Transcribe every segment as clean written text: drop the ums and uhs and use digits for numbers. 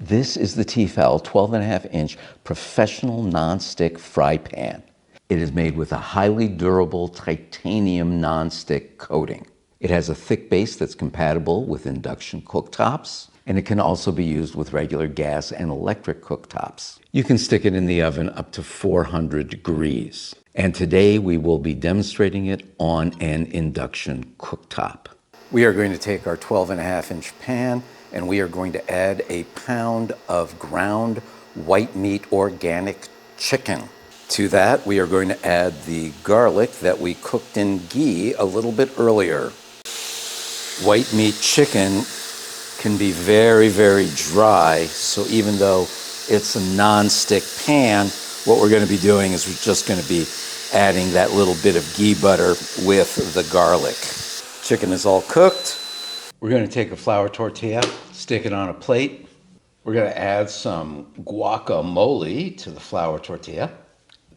This is the T-fal 12.5-inch professional non-stick fry pan. It is made with a highly durable titanium non-stick coating. It has a thick base that's compatible with induction cooktops, and it can also be used with regular gas and electric cooktops. You can stick it in the oven up to 400 degrees. And today we will be demonstrating it on an induction cooktop. We are going to take our 12.5-inch pan and we are going to add a pound of ground white meat organic chicken. To that, we are going to add the garlic that we cooked in ghee a little bit earlier. White meat chicken can be very, very dry, so even though it's a non-stick pan, what we're going to be doing is we're just going to be adding that little bit of ghee butter with the garlic. Chicken is all cooked. We're going to take a flour tortilla, stick it on a plate. We're going to add some guacamole to the flour tortilla.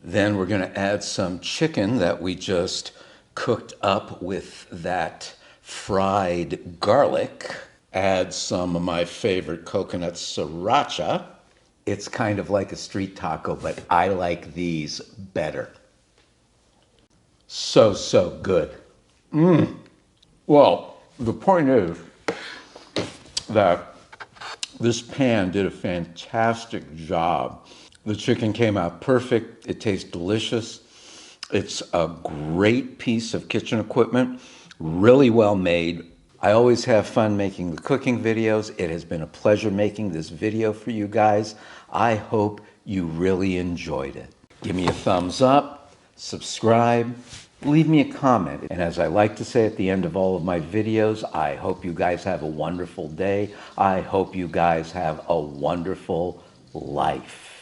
Then we're going to add some chicken that we just cooked up with that fried garlic. Add some of my favorite coconut sriracha. It's kind of like a street taco, but I like these better. So good. Well, the point is that this pan did a fantastic job. The chicken came out perfect. It tastes delicious. It's a great piece of kitchen equipment, really well made. I always have fun making the cooking videos. It has been a pleasure making this video for you guys. I hope you really enjoyed it. Give me a thumbs up, subscribe, leave me a comment. And as I like to say at the end of all of my videos, I hope you guys have a wonderful day. I hope you guys have a wonderful life.